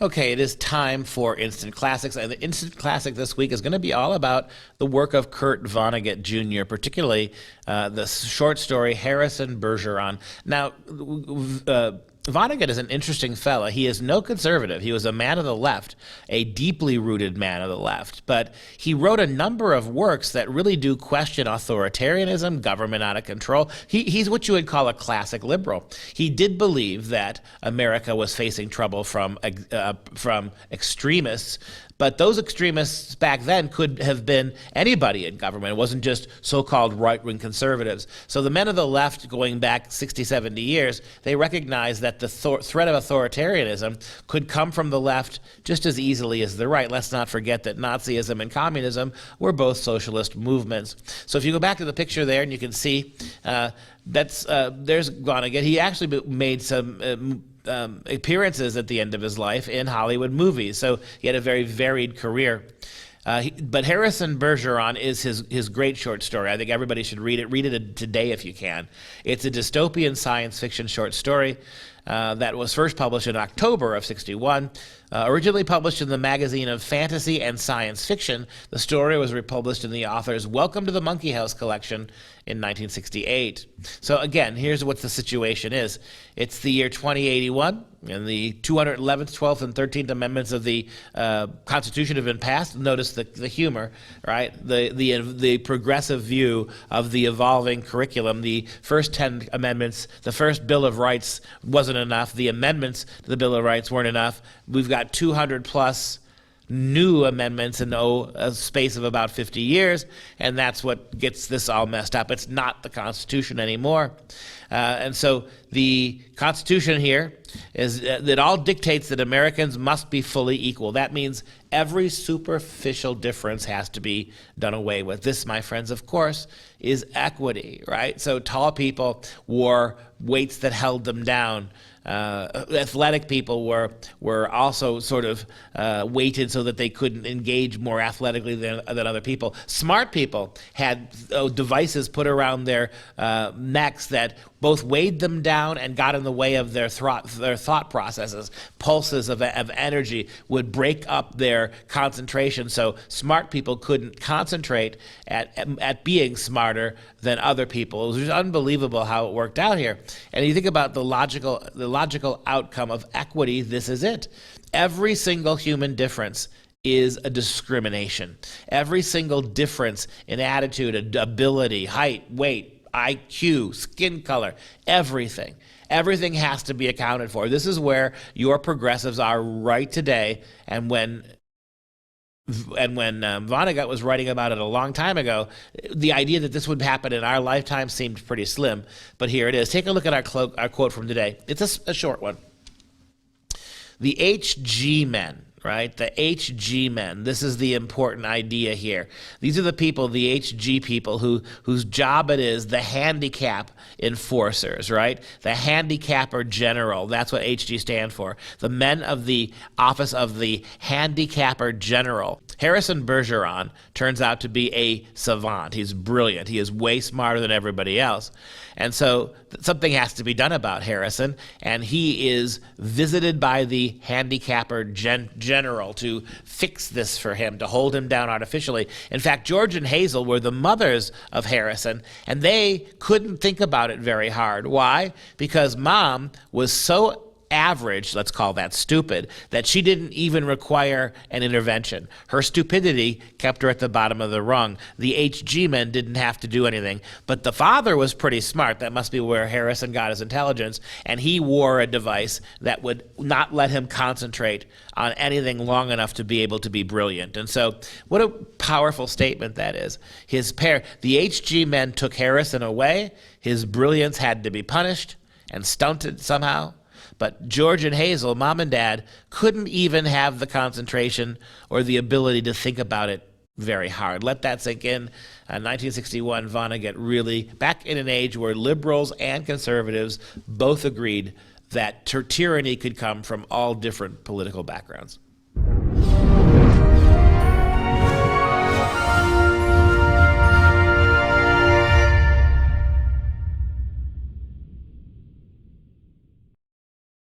Okay, it is time for Instant Classics, and the Instant Classic this week is going to be all about the work of Kurt Vonnegut Jr., particularly the short story Harrison Bergeron. Now, Vonnegut is an interesting fella. He is no conservative. He was a man of the left, a deeply rooted man of the left. But he wrote a number of works that really do question authoritarianism, government out of control. He's what you would call a classic liberal. He did believe that America was facing trouble from extremists, but those extremists back then could have been anybody in government. It wasn't just so-called right-wing conservatives. So the men of the left, going back 60, 70 years, they recognized that the threat of authoritarianism could come from the left just as easily as the right. Let's not forget that Nazism and communism were both socialist movements. So if you go back to the picture there, and you can see there's Vonnegut. He actually made some appearances at the end of his life in Hollywood movies. So he had a very varied career. But Harrison Bergeron is his great short story. I think everybody should read it. Read it today if you can. It's a dystopian science fiction short story that was first published in October of '61. Originally published in the magazine of Fantasy and Science Fiction, the story was republished in the author's Welcome to the Monkey House collection in 1968. So again, here's what the situation is. It's the year 2081, and the 211th, 12th, and 13th Amendments of the Constitution have been passed. Notice the humor, right? The progressive view of the evolving curriculum. The first 10 amendments, the first Bill of Rights wasn't enough. The amendments to the Bill of Rights weren't enough. We've got 200 plus new amendments in a space of about 50 years, and that's what gets this all messed up. It's not the Constitution anymore. And so the Constitution here is that all dictates that Americans must be fully equal. That means every superficial difference has to be done away with. This, my friends, of course, is equity, right? So tall people wore weights that held them down. Athletic people were also sort of weighted so that they couldn't engage more athletically than other people. Smart people had devices put around their necks that both weighed them down and got in the way of their thought processes. Pulses of energy would break up their concentration, so smart people couldn't concentrate at being smarter than other people. It was just unbelievable how it worked out here. And you think about the logical outcome of equity, this is it. Every single human difference is a discrimination. Every single difference in attitude, ability, height, weight, IQ, skin color, everything has to be accounted for. This is where your progressives are right today. And when Vonnegut was writing about it a long time ago, the idea that this would happen in our lifetime seemed pretty slim. But here it is. Take a look at our quote from today. It's a short one. The HG men, right? The HG men. This is the important idea here. These are the people, the HG people, whose job it is, the handicap enforcers, right? The handicapper general. That's what HG stand for. The men of the office of the handicapper general. Harrison Bergeron turns out to be a savant. He's brilliant. He is way smarter than everybody else. And so something has to be done about Harrison, and he is visited by the handicapper general to fix this for him, to hold him down artificially. In fact, George and Hazel were the mothers of Harrison, and they couldn't think about it very hard. Why? Because Mom was so average, let's call that stupid, that she didn't even require an intervention. Her stupidity kept her at the bottom of the rung. The HG men didn't have to do anything. But the father was pretty smart. That must be where Harrison got his intelligence. And he wore a device that would not let him concentrate on anything long enough to be able to be brilliant. And so what a powerful statement that is. The HG men took Harrison away. His brilliance had to be punished and stunted somehow. But George and Hazel, Mom and Dad, couldn't even have the concentration or the ability to think about it very hard. Let that sink in. 1961, Vonnegut really, back in an age where liberals and conservatives both agreed that tyranny could come from all different political backgrounds.